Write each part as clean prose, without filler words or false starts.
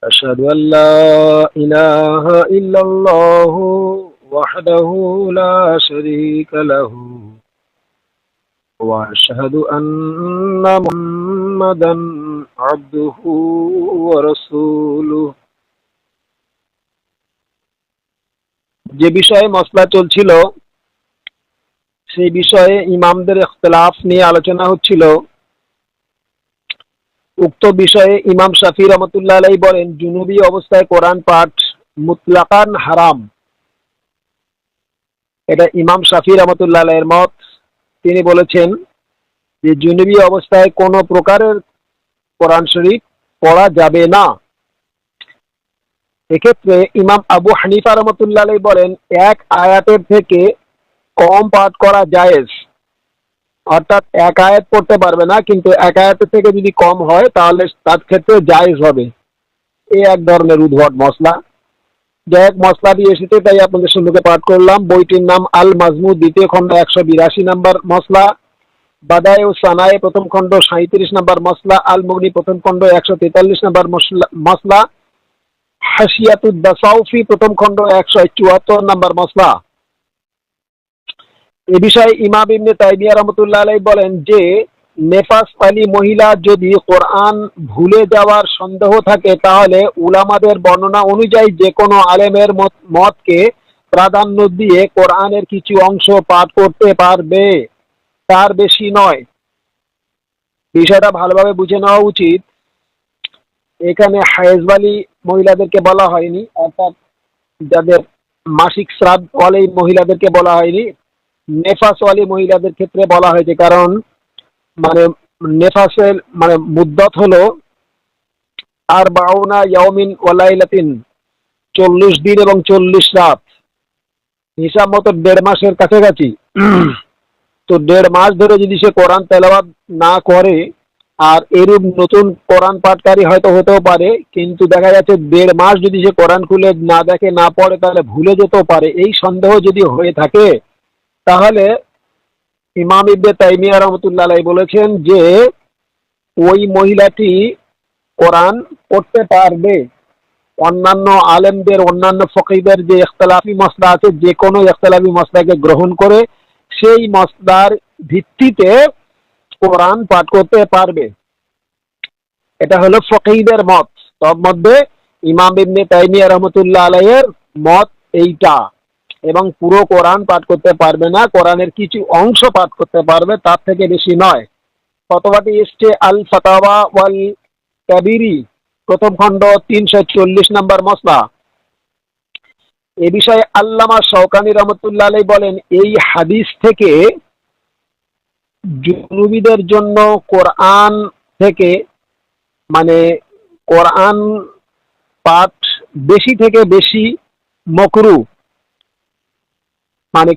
أشهد أن لا إله إلا الله وحده لا شريك له وأشهد أن محمدا عبده ورسوله। যে বিষয়ে মসলা চলছিল সেই বিষয়ে ইমামদের ইখতিলাফ নিয়ে আলোচনা হচ্ছিল। উক্ত বিষয়ে ইমাম শাফি রহমতুল্লাহ আলাইহি বলেন, জুনুবি অবস্থায় কোরআন পাঠ মুতলাকান হারাম। এটা ইমাম শাফি রহমতুল্লাহ আলাইহির মত। তিনি বলেছেন যে জুনুবি অবস্থায় কোনো প্রকারের কোরআন শরীফ পড়া যাবে না। এক্ষেত্রে ইমাম আবু হানিফা রহমতুল্লাহ আলাইহি বলেন, এক আয়াতের থেকে কম পাঠ করা জায়েজ, অর্থাৎ এক আয়াত পড়তে পারবে না, কিন্তু এক আয়াতের থেকে যদি কম হয় তাহলে তার ক্ষেত্রে জায়েজ হবে। এই এক ধরনের উদ্ভট মসলা। যাই হোক, মসলা দিয়ে এসেছে তাই আপনাদের সম্মুখে পাঠ করলাম। বইটির নাম আল মাজমু, দ্বিতীয় খণ্ড 182 নম্বর মসলা। বাদায়ে ও সানায়ে প্রথম খণ্ড 37 নম্বর মসলা। আল মুগনি প্রথম খণ্ড 143 নম্বর মসলা। হাশিয়াতুদ দাসাউফি প্রথম খণ্ড 174 নম্বর মসলা। এ বিষয়ে ইমাম ইবনে তাইমিয়া রহমতুল্লাহ আলাইহি বলেন যে নেফাস আলী মহিলা যদি কোরআন ভুলে যাওয়ার সন্দেহ থাকে তাহলে উলামাদের বর্ণনা অনুযায়ী যে কোনো আলেমের মতকে প্রাধান্য দিয়ে কোরআনের কিছু অংশ পাঠ করতে পারবে, তার বেশি নয়। বিষয়টা ভালোভাবে বুঝে নেওয়া উচিত। এখানে হায়েজওয়ালি মহিলাদেরকে বলা হয়নি, অর্থাৎ যাদের মাসিক স্রাব ওয়ালি মহিলাদেরকে বলা হয়নি, নেফাসওয়ালি মহিলাদের ক্ষেত্রে বলা হয়েছে। কারণ নেফাসের মুদ্দত হলো আর বাউনা ইয়াউমিন ওয়ালাইলাতিন, 40 দিন এবং 40 রাত। হিসাব মতো 1.5 মাসের কাছাকাছি। তো 1.5 মাস ধরে যদি সে কোরআন তেলাওয়াত না করে, আর এরূপ নতুন কোরআন পাঠকারী হয়তো হতেও পারে, কিন্তু দেখা যাচ্ছে 1.5 মাস যদি সে কোরআন খুলে না দেখে, না পড়ে, তাহলে ভুলে যেতেও পারে। এই সন্দেহ যদি হয়ে থাকে তাহলে ইমাম ইবনে তাইমিয়া রহমতুল্লাহ আলাইহি বলেছেন যে ওই মহিলাটি কোরআন পড়তে পারবে। অন্যান্য আলেমদের, অন্যান্য ফকিহদের যে ইখতিলাফি মসলা আছে, যে কোনো ইখতিলাফি মসলাকে গ্রহণ করে সেই মসলার ভিত্তিতে কোরআন পাঠ করতে পারবে। এটা হলো ফকিহদের মত। তার মধ্যে ইমাম ইবনে তাইমিয়া রহমতুল্লাহ আলাইহির মত এইটা। এবং পুরো কোরআন পাঠ করতে পারবে না, কোরআনের কিছু অংশ পাঠ করতে পারবে, তার থেকে বেশি নয়। ফতোয়াটি এসছে আল ফাতাওয়া ওয়াল কাবিরি প্রথম খণ্ড 340 নম্বর মসলা। এ বিষয়ে আল্লামা শওকানি রহমতুল্লাহ আলাইহি বলেন, এই হাদিস থেকে জুনুবিদের জন্য কোরআন থেকে কোরআন পাঠ বেশি থেকে বেশি মকরু,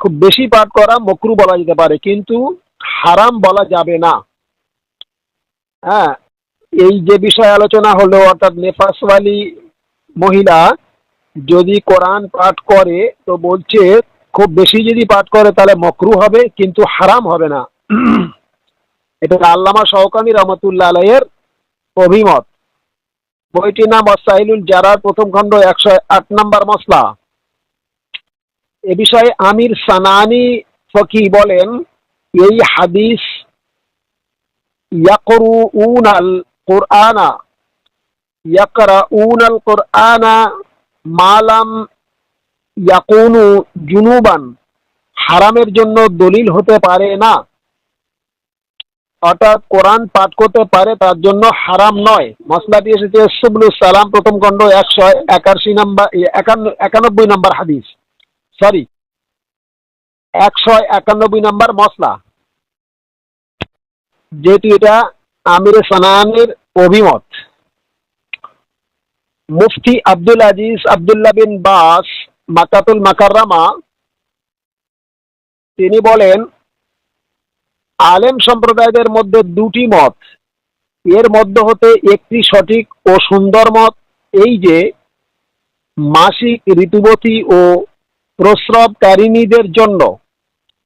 খুব বেশি পাঠ করা মকরু বলা যেতে পারে, কিন্তু হারাম বলা যাবে না। হ্যাঁ, এই যে বিষয় আলোচনা হলো, অর্থাৎ নেফাসওয়ালি মহিলা যদি কোরআন পাঠ করে তো বলছে খুব বেশি যদি পাঠ করে তাহলে মকরু হবে, কিন্তু হারাম হবে না। এটা আল্লামা শওকানি রহমতুল্লাহ আলাইহির অভিমত। বইটির নাম ওয়াসাইলুল জারার প্রথম খণ্ড 108 নম্বর মসলা। এ বিষয়ে আমির সানানি ফকি বলেন, এই হাদিস ইয়াকরাউনাল কুরআনা মালাম ইয়াকুনু জুনুবান হারামের জন্য দলিল হতে পারে না। অর্থাৎ কোরআন পাঠ করতে পারে, তার জন্য হারাম নয়। মসলাটি এসেছে সুবলুস সালাম প্রথম খণ্ড 191 নম্বর 91 নম্বর হাদিস, 191 নম্বর মসলা। যেহেতু এটা আমির সানানের অভিমত। মুফতি আব্দুল আজিজ আব্দুল্লাহ বিন বাস মাক্কাতুল মুকাররমা তিনি বলেন, আলেম সম্প্রদায়দের মধ্যে দুটি মত, এর মধ্য হতে একটি সঠিক ও সুন্দর মত এই যে মাসিক ঋতুবতী ও প্রস্রবকারিণীদের জন্য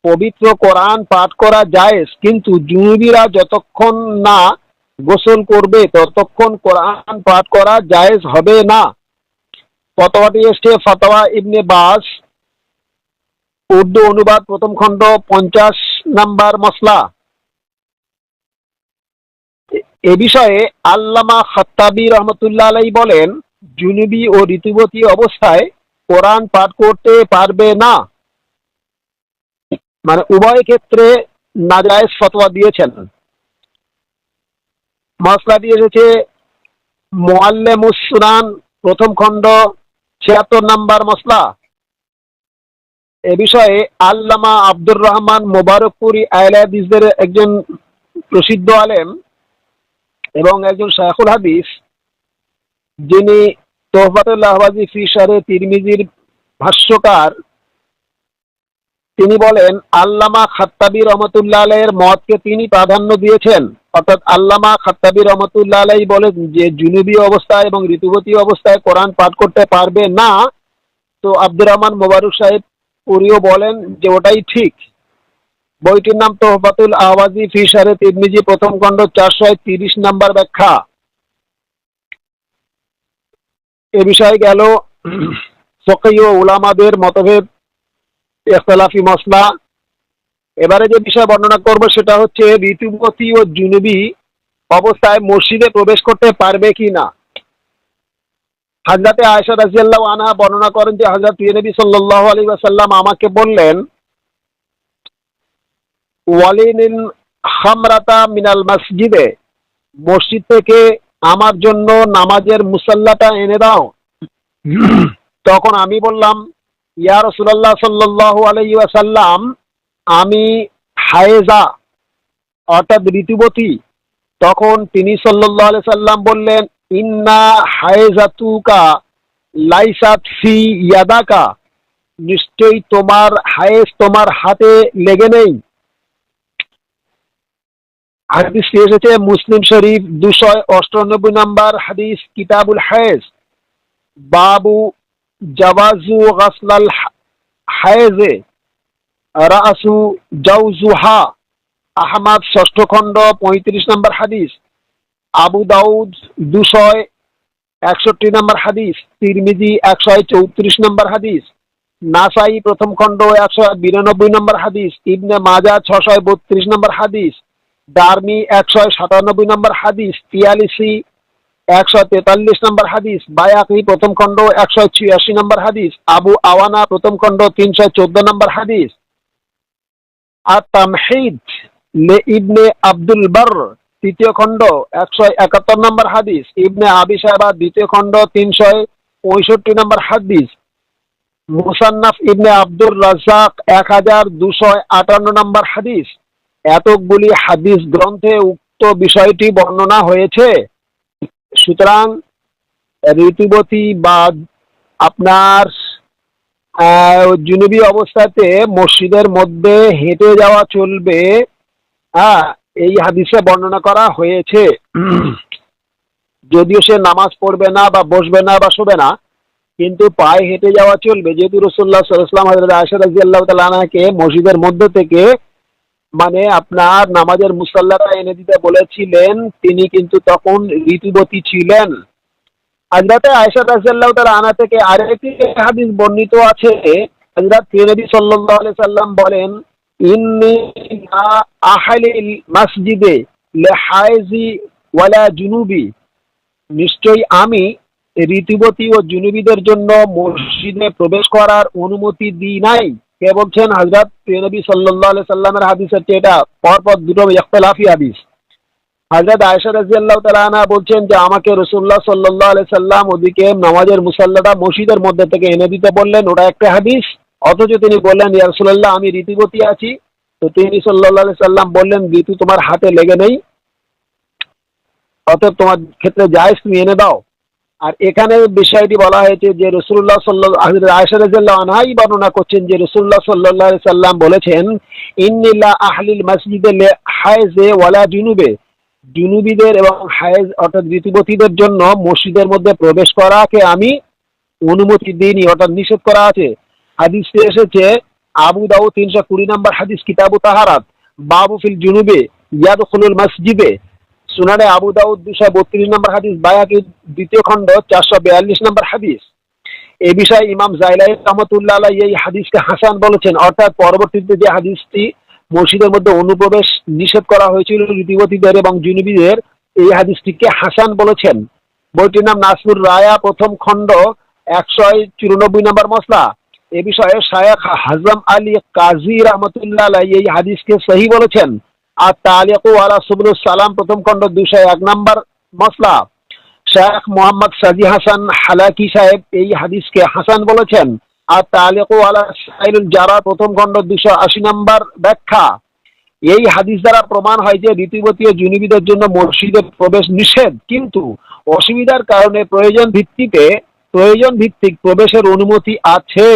পবিত্র কোরআন পাঠ করা জায়েজ, কিন্তু জুনুবিরা যতক্ষণ না গোসল করবে ততক্ষণ কোরআন পাঠ করা জায়েজ হবে না। ফতোয়াটি এসছে ফতোয়া ইবনে বাস, উর্দু অনুবাদ, প্রথম খণ্ড, 50 নাম্বার মসলা। এ বিষয়ে আল্লামা খাত্তাবী রহমতুল্লাহ আলাইহি বলেন, জুনুবি ও ঋতুবতী অবস্থায় কোরআন পাঠ করতে পারবে না। মানে উভয় ক্ষেত্রে নাজায়েজ ফতোয়া দিয়েছেন। মসলাটি এসেছে মুআল্লিমুস সুনান, প্রথম খণ্ড, 76 নাম্বার মসলা। এ বিষয়ে আল্লামা আব্দুর রহমান মুবারকপুরি আহলে হাদিসদের একজন প্রসিদ্ধ আলেম এবং একজন শায়খুল হাদিস, যিনি তোহফাতুল আহওয়াজি ফি শারহ তিরমিজির ভাষ্যকার, তিনি বলেন আল্লামা খাত্তাবী রহমতুল্লাহ আলাইহির মতকে তিনি প্রাধান্য দিয়েছেন। অর্থাৎ আল্লামা খাত্তাবী রহমতুল্লাহ আলাইহি বলেন যে জুনুবী অবস্থায় এবং ঋতুবতী অবস্থায় কোরআন পাঠ করতে পারবে না। তো আব্দুর রহমান মুবারক সাহেব পুরিও বলেন যে ওটাই ঠিক। বইটির নাম তোহফাতুল আহওয়াজি ফি শারহ তিরমিজি, প্রথম খণ্ড, 430 নাম্বার ব্যাখ্যা। এ বিষয়ে গেল ফকীহ ও উলামাদের মতভেদ, ইখতিলাফি মসলা। এবারে যে বিষয় বর্ণনা করব সেটা হচ্ছে ঋতুবতী ও জুনুবী অবস্থায় মসজিদে প্রবেশ করতে পারবে কি না। হযরতে আয়েশা রাদিয়াল্লাহু আনহা বর্ণনা করেন যে হযরত নবী সাল্লাল্লাহু আলাইহি ওয়াসাল্লাম আমাকে বললেন, ওয়ালিনিন খামরাতা মিনাল মসজিদে, মসজিদ থেকে আমার জন্য নামাজের মুসাল্লাটা এনে দাও। তখন আমি বললাম, ইয়া রাসূলুল্লাহ সাল্লাল্লাহু আলাইহি ওয়াসাল্লাম, আমি হায়েজা অর্থাৎ ঋতুবতী। তখন তিনি সাল্লাল্লাহু আলাইহি সাল্লাম বললেন, ইন্না হায়েজাতুকা লাইসাত ফি ইয়াদাকা, নিশ্চয়ই তোমার হায়েজ তোমার হাতে লেগে নেই। হাদিসটি এসেছে মুসলিম শরীফ 298 নাম্বার হাদিস, কিতাবুল হায়েজ, বাবু জাওয়াজু গাসলাল হায়েজে রাসু জাওজুহা। আহমদ 6ষ্ঠ খণ্ড 35 নাম্বার হাদিস, আবু দাউদ 261 নাম্বার হাদিস, তিরমিজি 134 নাম্বার হাদিস, নাসাই প্রথম খণ্ড 192 নাম্বার হাদিস, ইবনে মাজাহ 632 নাম্বার হাদিস, দারমি 197 নাম্বার হাদিস, তিয়ালিসি 143 নাম্বার হাদিস, বায়াকি প্রথম খণ্ড 186 নাম্বার হাদিস, আবু আওয়ানা প্রথম খণ্ড 314 নাম্বার হাদিস, আত-তামহিদ লে ইবনে আব্দুল বার তৃতীয় খণ্ড 171 নাম্বার হাদিস, ইবনে আবি শায়বা দ্বিতীয় খণ্ড 365 নাম্বার হাদিস, মুসান্নাফ ইবনে আব্দুর রাজ্জাক 1258 নাম্বার হাদিস। এতগুলি হাদিস গ্রন্থে উক্ত বিষয়টি বর্ণনা হয়েছে। সুতরাং ঋতুবতী বা আপনার জুনুবী অবস্থাতে মসজিদের মধ্যে হেঁটে যাওয়া চলবে, এই হাদিসে বর্ণনা করা হয়েছে। যদিও সে নামাজ পড়বে না বা বসবে না বা শোবে না, কিন্তু পায়ে হেঁটে যাওয়া চলবে। যেহেতু রাসূলুল্লাহ সাল্লাল্লাহু আলাইহি ওয়াসাল্লাম হযরত আয়েশা রাদিয়াল্লাহু তাআলা আনহাকে মসজিদের মধ্য থেকে মানে আপনার নামাজের মুসাল্লাটা এনে দিতে বলেছিলেন, তিনি কিন্তু তখন ঋতুবতী ছিলেন। হযরত আয়েশা রাদিয়াল্লাহু তাআলা আনহা থেকে আরেকটি হাদিস বর্ণিত আছে। হযরত নবী সাল্লাল্লাহু আলাইহি সাল্লাম বলেন, ইন্নী লা আহলিল মসজিদে লিহাইজি ওয়ালা জুনুবি, নিশ্চয়ই আমি ঋতুবতী ও জুনুবীদের জন্য মসজিদে প্রবেশ করার অনুমতি দিই নাই। কে বলছেন? হযরত নবী সাল্লাল্লাহু আলাইহি সাল্লামের হাদিস হচ্ছে এটা। পরপর দুটো ইখতিলাফি হাদিস। হযরত আয়েশা রাদিয়াল্লাহু তাআলা আনহা বলছেন যে আমাকে রাসূলুল্লাহ সাল্লাল্লাহু আলাইহি সাল্লাম ওদিকে নামাজের মুসাল্লাটা মসজিদের মধ্যে থেকে এনে দিতে বললেন, ওটা একটা হাদিস। অথচ তিনি বললেন, ইয়া রাসূলুল্লাহ আমি ঋতুবতী আছি। তো তিনি সাল্লাল্লাহু আলাইহি সাল্লাম বললেন, ঋতু তোমার হাতে লেগে নেই, অতএব তোমার ক্ষেত্রে জায়েজ, তুমি এনে দাও। আর এখানে বিষয়টি বলা হয়েছে যে রাসূলুল্লাহ সাল্লাল্লাহু আয়েশা রাদিয়াল্লাহু আনহাই বর্ণনা করছেন যে রাসূলুল্লাহ সাল্লাল্লাহু আলাইহি সাল্লাম বলেছেন, ইন্নী লা আহলিল মসজিদে লিহাইজে ওয়ালা জুনুবে, জুনুবীদের এবং হায়েজ অর্থাৎ ঋতুবতীদের জন্য মসজিদের মধ্যে প্রবেশ করাকে আমি অনুমতি দিইনি, অর্থাৎ নিষেধ করা আছে। হাদিসটি এসেছে আবু দাউদ 320 নম্বর হাদিস, কিতাবু তাহারাত, বাবু ফিল জুনুবে ইয়াদখুলুল মসজিদে, সুনানে আবু দাউদ 232 নম্বর হাদিস, বায়হাকি দ্বিতীয় খণ্ড 442 নম্বর হাদিস। এই বিষয়ে ইমাম জাইলাই রহমতুল্লাহ আলাইহি এই হাদিসকে হাসান বলেছেন, অর্থাৎ পরবর্তীতে যে হাদিসটি মসজিদের মধ্যে অনুপ্রবেশ নিষেধ করা হয়েছিল ঋতুবতীদের এবং জুনুবীদের, এই হাদিসটিকে হাসান বলেছেন। বইটির নাম নাসরুর রায়া, প্রথম খণ্ড 194 নম্বর মসলা। এ বিষয়ে শায়খ হাজম আলী কাজী রহমতুল্লাহ আলাইহি এই হাদিসকে সহি বলেছেন। আর তালিকু আলা সুবুলুস সালাম, প্রথম খণ্ড 201 নম্বর মসলা। শেখ মোহাম্মদ সাজি হাসান হালাকি সাহেব এই হাদিসকে হাসান বলেছেন। আর তালিকু আলা সাইলুল জারা, প্রথম খণ্ড 280 নম্বর ব্যাখ্যা। এই হাদিস দ্বারা প্রমাণ হয় যে ঋতুবতী ও জুনুবীদের জন্য মসজিদে প্রবেশ নিষেধ, কিন্তু অসুবিধার কারণে প্রয়োজন ভিত্তিক প্রবেশের অনুমতি আছে।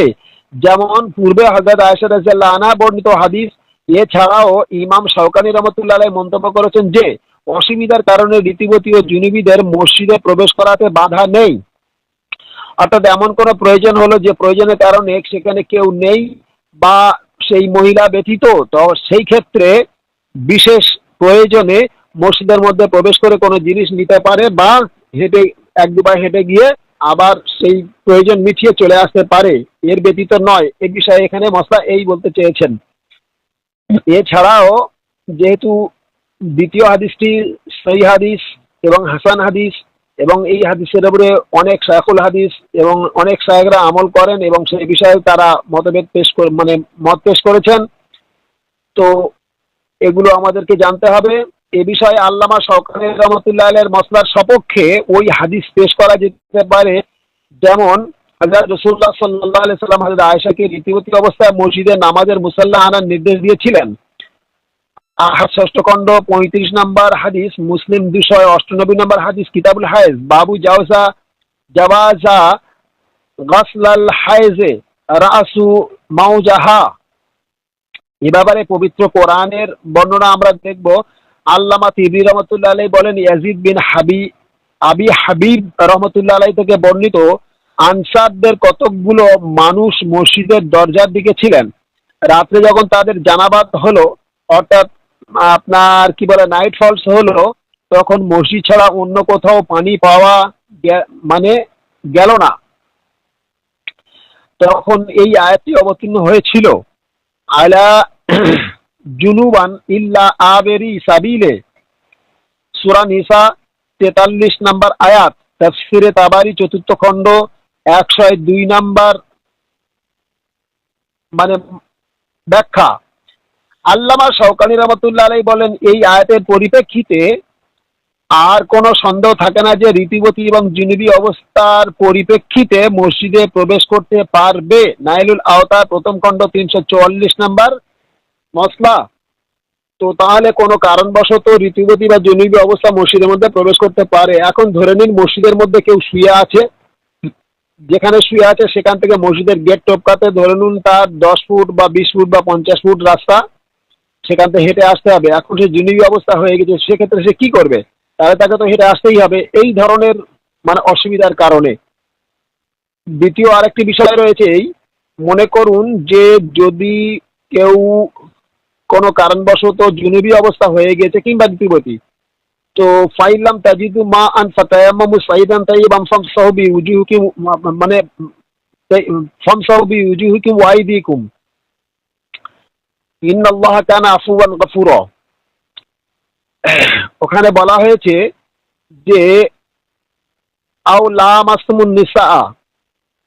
যেমন পূর্বে হযরত আয়েশা রাদিয়াল্লাহু আনহা বর্ণিত হাদিস। এছাড়াও ইমাম শাওকানী রহমতুল্লাহ আলাইহি মন্তব্য করেছেন যে অসুবিধার কারণে ঋতুবতী ও জুনুবীদের মসজিদে প্রবেশ করাতে বাধা নেই। অর্থাৎ এমন কোনো প্রয়োজন হলো যে প্রয়োজনের কারণে সেখানে কেউ নেই বা সেই মহিলা ব্যতীত, তো সেই ক্ষেত্রে বিশেষ প্রয়োজনে মসজিদের মধ্যে প্রবেশ করে কোনো জিনিস নিতে পারে বা হেঁটে এক দুবার হেঁটে গিয়ে আবার সেই প্রয়োজন মিটিয়ে চলে আসতে পারে, এর ব্যতীত নয়। এ বিষয়ে এখানে মসলা এই বলতে চেয়েছেন। এছাড়াও যেহেতু দ্বিতীয় হাদিসটি সহিহ হাদিস এবং হাসান হাদিস, এবং এই হাদিসের উপরে অনেক শায়খুল হাদিস এবং অনেক শায়খরা আমল করেন এবং সেই বিষয়ে তারা মতভেদ মত পেশ করেছেন, তো এগুলো আমাদেরকে জানতে হবে। এ বিষয়ে আল্লামা শাওকানী রহমতুল্লাহ আলাইহির মসলার সপক্ষে ওই হাদিস পেশ করা যেতে পারে, যেমন হযরত রাসূলুল্লাহ সাল্লাল্লাহু আলাইহি সাল্লাম হযরত আয়েশাকে ঋতুবতী অবস্থায় মসজিদে নামাজের মুসাল্লা আনার নির্দেশ দিয়েছিলেন। ষষ্ঠ খণ্ড 35 নম্বর হাদিস, মুসলিম 298 নম্বর হাদিস, কিতাবুল হায়েজ, বাবু জাওয়াজা গাসলাল হায়েজে রাসু মাউজাহা। এ ব্যাপারে পবিত্র কোরআনের বর্ণনা আমরা দেখব। আল্লামা তিবরি রহমতুল্লাহ আলাইহি বলেন, ইয়াজিদ বিন আবি হাবিব রহমতুল্লাহ আলাইহি থেকে বর্ণিত, আনসারদের কতকগুলো মানুষ মসজিদের দরজার দিকে ছিলেন। রাত্রে যখন তাদের জানাবাত হলো, অর্থাৎ আপনার কি বলে নাইট ফলস হলো, তখন মসজিদ ছাড়া অন্য কোথাও পানি পাওয়া গেল না। তখন এই আয়াতটি অবতীর্ণ হয়েছিল, আলা জুনুবান ইল্লা আবেরি সাবিলে, সূরা নিসা 43 নম্বর আয়াত। তাফসিরে তাবারি চতুর্থ খণ্ড 102 নম্বর ব্যাখ্যা। আল্লামা শাওকানী রহমতুল্লাহ আলাইহি বলেন, এই আয়াতের পরিপ্রেক্ষিতে আর কোনো সন্দেহ থাকে না যে ঋতুবতী এবং জুনুবী অবস্থার পরিপ্রেক্ষিতে মসজিদে প্রবেশ করতে পারবে। নাইলুল আওতার প্রথম খণ্ড 344 নম্বর মসলা। তো তাহলে কোনো কারণবশত ঋতুবতী বা জুনুবী অবস্থা মসজিদের মধ্যে প্রবেশ করতে পারে। এখন ধরে নিন মসজিদের মধ্যে কেউ শুয়ে আছে, যেখানে শুয়ে আছে সেখান থেকে মসজিদের গেট টপকাতে ধরে নিন তার 10 ফুট বা 20 ফুট বা 50 ফুট রাস্তা, সেখান থেকে হেঁটে আসতে হবে। এখন সে জুনুবী অবস্থা হয়ে গেছে, সেক্ষেত্রে সে কি করবে? তাহলে তাকে তো হেঁটে আসতেই হবে, এই ধরনের অসুবিধার কারণে। দ্বিতীয় আরেকটি বিষয় রয়েছে, এই মনে করুন যে যদি কেউ কোনো কারণবশত জুনুবী অবস্থা হয়ে গেছে কিংবা ঋতুবতী, তো ফাইলাম তাজিদু মা আন ফাতায়াম্মামু সাইদান তাইয়িবান ফামসাহু বিউজুহিকুম ফামসাহু বিউজুহিকুম ওয়া আইদিকুম ইন্নাল্লাহা কানা আফুওয়ান গফুরা। ওখানে বলা হয়েছে যে আও লামাসতুমুন নিসা,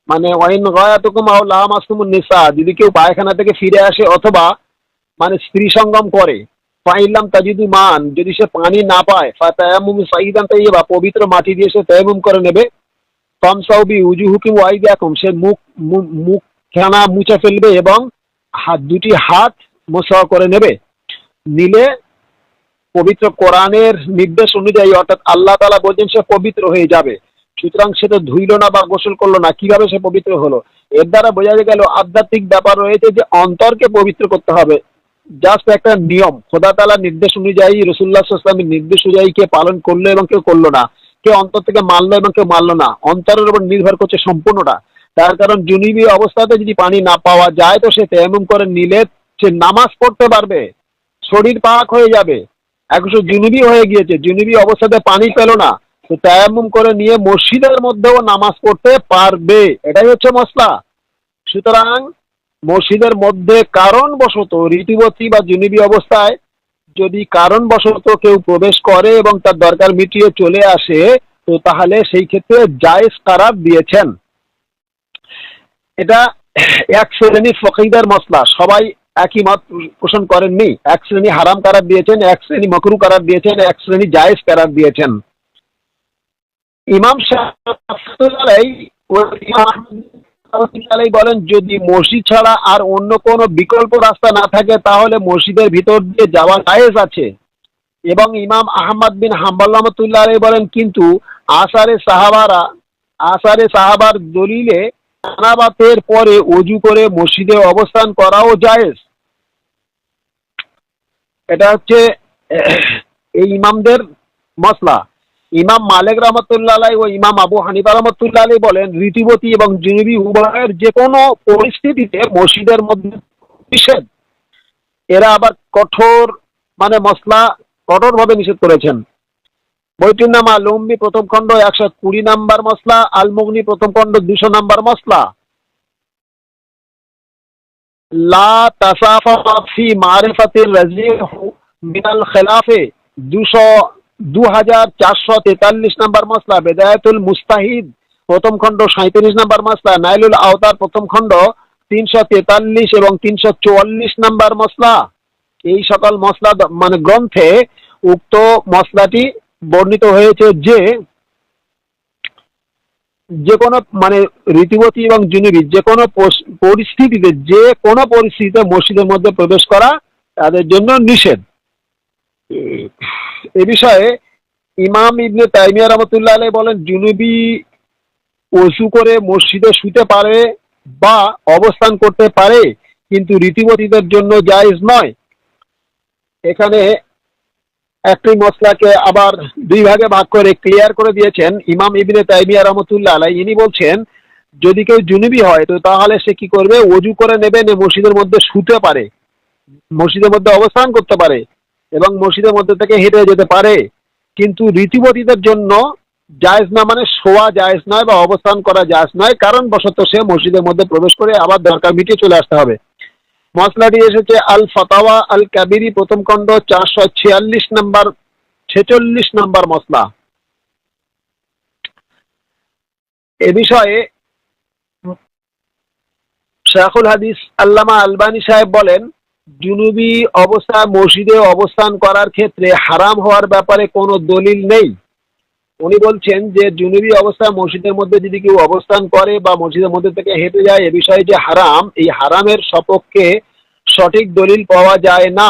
ওয়াইন গায়াতুকুম আও লামাসতুমুন নিসা, যদি কেউ পায়খানা থেকে ফিরে আসে অথবা স্ত্রী সঙ্গম করে, ফাইলাম তাজিদু মান, যদি সে পানি না পায়, ফাতায়াম্মামু সাইদান তাইয়িবা, পবিত্র মাটি দিয়ে সে তায়াম্মুম করে নেবে। ফামসাহু বিউজুহিকুম ওয়া আইদিকুম, সে মুখখানা মুছে ফেলবে এবং দুটি হাত মুসা করে নেবে। নিলে পবিত্র কোরআনের নির্দেশ অনুযায়ী, অর্থাৎ আল্লাহ তাআলা বলছেন সে পবিত্র হয়ে যাবে। সুতরাং সে তো ধুইল না বা গোসল করলো না, কিভাবে সে পবিত্র হলো? এর দ্বারা বোঝা গেল আধ্যাত্মিক ব্যাপার রয়েছে যে অন্তরকে পবিত্র করতে হবে। জাস্ট একটা নিয়ম, খোদা তাআলার নির্দেশ অনুযায়ী, রাসূলুল্লাহ সাল্লাল্লাহু আলাইহি ওয়াসাল্লামের নির্দেশ অনুযায়ী কে পালন করলো এবং কেউ করলো না, কেউ অন্তর থেকে মানলো এবং কেউ মানলো না, অন্তরের উপর নির্ভর করছে সম্পূর্ণটা। তার কারণ জুনুবী অবস্থাতে যদি পানি না পাওয়া যায় তো সে তায়াম্মুম করে নিলে সে নামাজ পড়তে পারবে, শরীর পাক হয়ে যাবে। একশো জুনুবি হয়ে গিয়েছে, জুনুবি অবস্থাতে পানি পেল না, তো তায়াম্মুম করে নিয়ে মসজিদের মধ্যেও নামাজ পড়তে পারবে, এটাই হচ্ছে মশলা। সুতরাং মসজিদের মধ্যে কারণবশত ঋতুবতী বা জুনুবি অবস্থায় যদি কারণবশত কেউ প্রবেশ করে এবং তার দরকার মিটিয়ে চলে আসে, তো তাহলে সেই ক্ষেত্রে জায়েজ কারার দিয়েছেন। এটা এক শ্রেণী ফকিহদের মসলা, সবাই একই মত পোষণ করেননি। এক শ্রেণী হারাম কারার দিয়েছেন, এক শ্রেণী মকরু কারার দিয়েছেন, এক শ্রেণী জায়েজ কারার দিয়েছেন। ইমাম শাফিঈ বলেন যদি মসজিদ ছাড়া আর অন্য কোনো বিকল্প রাস্তা না থাকে তাহলে মসজিদের ভিতর দিয়ে যাওয়া জায়েজ আছে। এবং ইমাম আহমদ বিন হাম্বল রহমতুল্লাহ আলাইহি বলেন কিন্তু আসারে সাহাবার দলিলে জানাবাতের পরে ওযু করে মসজিদে অবস্থান করাও জায়েজ। এটা হচ্ছে এই ইমামদের মসলা। ইমাম মালিক রহমতুল্লাহ আলাইহি ও ইমাম আবু হানিফা রহমতুল্লাহ আলাইহি বলেন ঋতুবতী এবং জুনুবি উভয়ের যে কোনো পরিস্থিতিতে মসজিদের মধ্যে নিষেধ। এরা আবার কঠোর মানে মসলা কঠোরভাবে নিষেধ করেছেন। বইটির নাম আল উম্মি প্রথম খণ্ড 120 নম্বর মসলা, আল মুগনি প্রথম খণ্ড 200 নম্বর মসলা। লা তাসাফা ফি মারিফাতির রাজিহ মিনাল খিলাফে 2443 নম্বর মসলা। বেদায়াতুল মুস্তাহিদ প্রথম খণ্ড 37 নম্বর মসলা। নাইলুল আওতার প্রথম খণ্ড 343 এবং 344 নম্বর মসলা। এই সকল মসলা মানে গ্রন্থে উক্ত মসলাটি বর্ণিত হয়েছে যে কোনো মানে ঋতুবতী এবং জুনুবি যে কোনো পরিস্থিতিতে মসজিদের মধ্যে প্রবেশ করা তাদের জন্য নিষেধ। এ বিষয়ে ইমাম ইবনে তাইমিয়া রহমতুল্লাহ আলাইহি বলেন জুনুবি ওযু করে মসজিদে শুতে পারে বা অবস্থান করতে পারে, কিন্তু ঋতুবতীদের জন্য জায়েজ নয়। এখানে একটি মসলাকে আবার দুই ভাগে ভাগ করে ক্লিয়ার করে দিয়েছেন ইমাম ইবনে তাইমিয়া রহমতুল্লাহ আলাইহি। ইনি বলছেন যদি কেউ জুনুবি হয় তো তাহলে সে কি করবে, ওযু করে নেবে, মসজিদের মধ্যে শুতে পারে, মসজিদের মধ্যে অবস্থান করতে পারে এবং মসজিদের মধ্যে থেকে হেঁটে যেতে পারে, কিন্তু ঋতুবতীদের জন্য জায়েজ না, মানে শোয়া জায়েজ নয় বা অবস্থান করা জায়েজ নয়, কারণ বশত সে মসজিদের মধ্যে প্রবেশ করে আবার দরকার মিটিয়ে চলে আসতে হবে। মসলাটি এসেছে আল ফাতাওয়া আল কাবিরি প্রথম খণ্ড 446 নম্বর 46 নম্বর মসলা। এ বিষয়ে শাইখুল হাদিস আল্লামা আলবানী সাহেব বলেন জুনুবি অবস্থায় মসজিদে অবস্থান করার ক্ষেত্রে হারাম হওয়ার ব্যাপারে কোনো দলিল নেই। উনি বলছেন যে জুনুবি অবস্থায় মসজিদের মধ্যে যদি কেউ অবস্থান করে বা মসজিদের মধ্যে থেকে হেঁটে যায়, এ বিষয়ে যে হারাম, এই হারামের সপক্ষে সঠিক দলিল পাওয়া যায় না।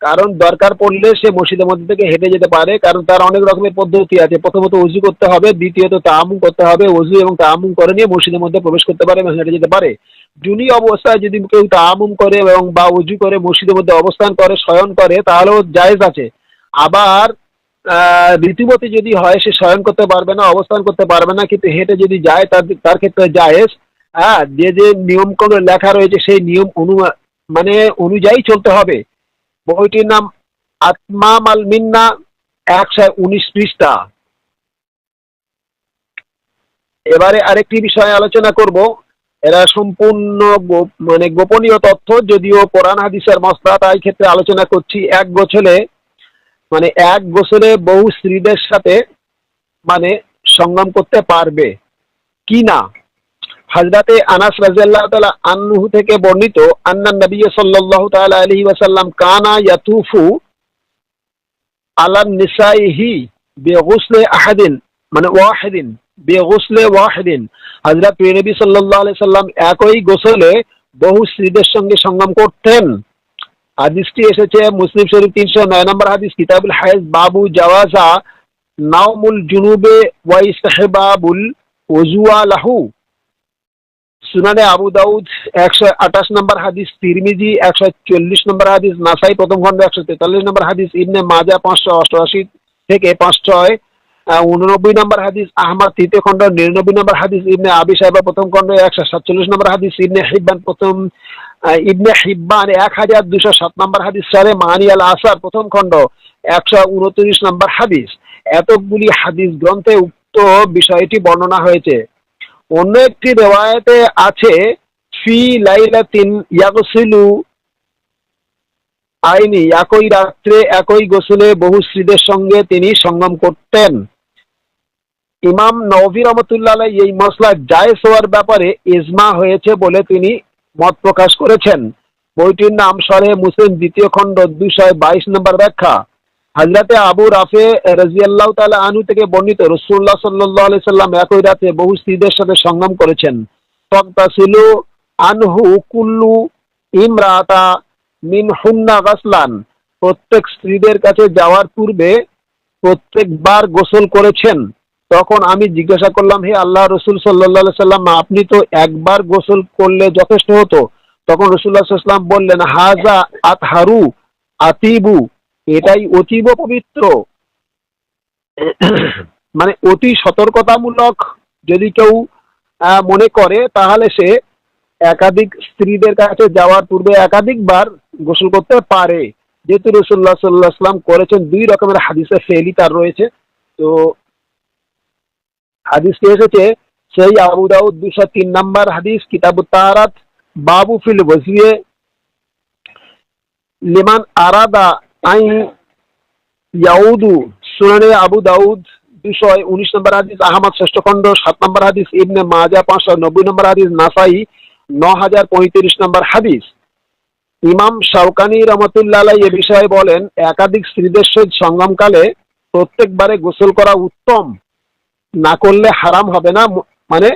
কারণ দরকার পড়লে সে মসজিদের মধ্যে থেকে হেঁটে যেতে পারে, কারণ তার অনেক রকমের পদ্ধতি আছে। প্রথমত ওযু করতে হবে, দ্বিতীয়ত তায়াম্মুম করতে হবে, ওযু এবং তায়াম্মুম করে নিয়ে মসজিদের মধ্যে প্রবেশ করতে পারে এবং হেঁটে যেতে পারে। জুনি অবস্থায় যদি কেউ তায়াম্মুম করে এবং বা ওযু করে মসজিদের মধ্যে অবস্থান করে, শয়ন করে, তাহলেও জায়েজ আছে। আবার ঋতুবতী যদি হয় সে শয়ন করতে পারবে না, অবস্থান করতে পারবে না, কিন্তু হেঁটে যদি যায় তার ক্ষেত্রে জায়েজ। হ্যাঁ, যে নিয়মগুলো লেখা রয়েছে সেই নিয়ম অনুযায়ী চলতে হবে। বইটির নাম আতমাম আল মিন্না 119 পৃষ্ঠা। এবারে আরেকটি বিষয়ে আলোচনা করব। এরা সম্পূর্ণ গোপনীয় তথ্য, যদিও কোরআন হাদিসের মসলা, তাই ক্ষেত্রে আলোচনা করছি। এক গোসলে বহু স্ত্রীদের সাথে সঙ্গম করতে পারবে কি না। হযরতে আনাস রাদিয়াল্লাহু তাআলা আনহু থেকে বর্ণিত আন্নান নবী সাল্লাল্লাহু তাআলা আলাইহি ওয়াসাল্লাম কানা ইয়াতুফু আলা নিসাইহি বিগুসলি আহাদিন ওয়াহিদিন। হযরত নবী সাল্লাল্লাহু আলাইহি সাল্লাম একই গোসলে বহু স্ত্রীদের সঙ্গে সঙ্গম করতেন। হাদিসটি এসেছে মুসলিম শরীফ 309 নম্বর হাদিস, কিতাবুল হাইজ, বাবু জাওয়াজা নাওমুল জুনুবে ওয়া ইসতিহবাবুল ওযুয়া লাহু। সুনানে আবু দাউদ 128 নম্বর হাদিস, তিরমিজি 140 নম্বর হাদিস, নাসাই প্রথম খণ্ড 143 নম্বর হাদিস, ইবনে মাজাহ 588 থেকে 589 নম্বর হাদিস, আহমদ তৃতীয় খণ্ড 99 নম্বর হাদিস, ইবনে আবি শাইবা প্রথম খণ্ড 147 নম্বর হাদিস, ইবনে হিব্বান 1207 নম্বর হাদিস, সারে মানি আল আসার প্রথম খণ্ড 129 নম্বর হাদিস। এতগুলি হাদিস গ্রন্থে উক্ত বিষয়টি বর্ণনা হয়েছে। অন্য একটি রিওয়ায়াতে আছে ফি লাইলাতিন ইয়াগসিলু আইনি, একই রাত্রে একই গোসলে বহু স্ত্রীদের সঙ্গে তিনি সঙ্গম করতেন। ইমাম নওয়াবী রহমতুল্লাহ আলাইহি এই মসলা জায়েজ হওয়ার ব্যাপারে ইজমা হয়েছে বলে তিনি মত প্রকাশ করেছেন। বইটির নাম শরহে মুসলিম দ্বিতীয় খণ্ড 222 নম্বর ব্যাখ্যা। হযরতে আবু রাফে রাদিয়াল্লাহু তাআলা আনহু থেকে বর্ণিত, রাসূলুল্লাহ সাল্লাল্লাহু আলাইহি সাল্লাম একই রাতে বহু স্ত্রীদের সাথে সঙ্গম করেছেন। তাগতাসিলু আনহু কুল্লু ইমরাতা মিন হুন্না গাসলান, প্রত্যেক স্ত্রীদের কাছে যাওয়ার পূর্বে প্রত্যেকবার গোসল করেছেন। তখন আমি জিজ্ঞাসা করলাম, হে আল্লাহ রসুল সাল্লাল্লাহু আলাইহি সাল্লাম, আপনি তো একবার গোসল করলে যথেষ্ট হতো। তখন রাসূলুল্লাহ সাল্লাল্লাহু আলাইহি সাল্লাম বললেন, হাজা আতহারু আতিবু, এটাই অতীব পবিত্র। মানে অতি সতর্কতামূলক যদি কেউ মনে করে তাহলে সে একাধিক স্ত্রীদের কাছে যাওয়ার পূর্বে একাধিকবার গোসল করতে পারে। যেহেতু রাসূলুল্লাহ সাল্লাল্লাহু আলাইহি ওয়াসাল্লাম করেছেন, দুই রকমের হাদিসে ফেলি তার রয়েছে। তো হাদিসটি এসেছে সেই আবু দাউদ 203 নম্বর হাদিস, কিতাবুত তাহারাত, বাবু ফিল ওয়াজিয়ে লিমান আরাদা আই ইয়াউদু, সুনানে আবু দাউদ 219 নম্বর হাদিস, আহমদ ষষ্ঠ খণ্ড 7 নম্বর হাদিস, ইবনে মাজাহ 590 নম্বর হাদিস, নাসাই 9035 নম্বর হাদিস। ইমাম শাওকানি রহমতুল্লাহ আলাইহি এ বিষয়ে বলেন, একাধিক স্ত্রীদের সহিত সঙ্গমকালে প্রত্যেকবারে গোসল করা উত্তম, না করলে হারাম হবে না। মানে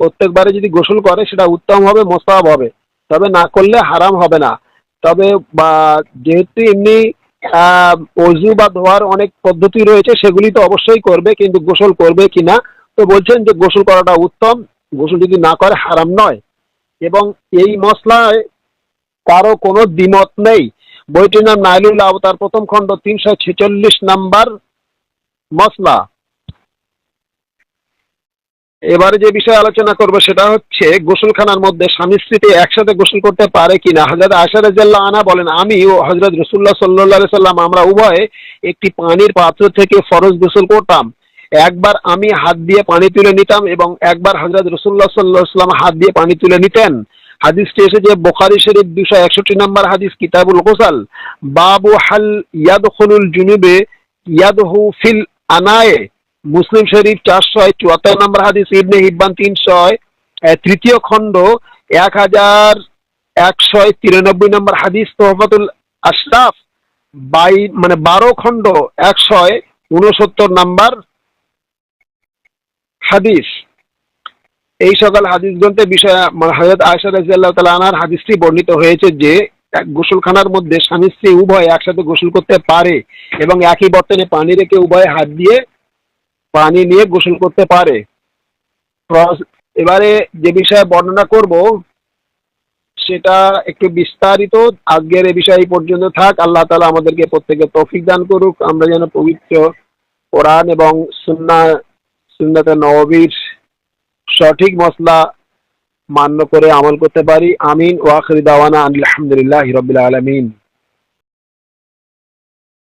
প্রত্যেকবারে যদি গোসল করে সেটা উত্তম হবে, মোস্তাহাব হবে, তবে না করলে হারাম হবে না। তবে যেহেতু এমনি ওযু বা ধোয়ার অনেক পদ্ধতি রয়েছে, সেগুলি তো অবশ্যই করবে, কিন্তু গোসল করবে কিনা, তো বলছেন যে গোসল করাটা উত্তম, গোসল যদি না করে হারাম নয়। এবং এই মসলায় কারো কোনো দ্বিমত নেই। বইটির নাম নাইলুল আওতার, প্রথম খণ্ড 346 নম্বর মসলা। এবারে যে বিষয়ে আলোচনা করব সেটা হচ্ছে গোসলখানার মধ্যে স্বামী স্ত্রীতে একসাথে গোসল করতে পারে কিনা। হযরত আয়েশা রাদিয়াল্লাহু আনহা বলেন, আমি ও হযরত রাসূলুল্লাহ সাল্লাল্লাহু আলাইহি সাল্লাম আমরা উভয়ে একটি পানির পাত্র থেকে ফরজ গোসল করতাম। একবার আমি হাত দিয়ে পানি তুলে নিতাম এবং একবার হযরত রাসূলুল্লাহ সাল্লাল্লাহু আলাইহি সাল্লাম হাত দিয়ে পানি তুলে নিতেন। হাদিসটি এসেছে বুখারী শরীফ 261 নম্বর হাদিস, কিতাবুল গোসল, বাবু হাল ইয়াদখুলুল জুনুবে ইয়াদহু ফিল আনায়ে, মুসলিম শরীফ 474 নম্বর হাদিস, ইবনে হিব্বান তৃতীয় খণ্ড 1193 নম্বর হাদিস, তোহফাতুল আশরাফ 12 খণ্ড 169 নম্বর হাদিস। এই সকল হাদিস গ্রন্থের বিষয়ে হযরত আয়েশা রাদিয়াল্লাহু তাআলা আনহার হাদিসটি বর্ণিত হয়েছে যে গোসলখানার মধ্যে স্বামী স্ত্রী উভয় একসাথে গোসল করতে পারে এবং একই বর্তনে পানি রেখে উভয় হাত দিয়ে পানি নিয়ে গোসল করতে পারে। এবারে যে বিষয়ে বর্ণনা করব সেটা একটু বিস্তারিত। আজকের এই বিষয় এই পর্যন্ত থাক। আল্লাহ তাআলা আমাদেরকে প্রত্যেককে তৌফিক দান করুক, আমরা যেন পবিত্র কোরআন এবং সুন্নাতে নববীর সঠিক মসলা মান্য করে আমল করতে পারি। আমিন। ওয়া আখিরু দাওয়ানা আলহামদুলিল্লাহি রাব্বিল আলামিন।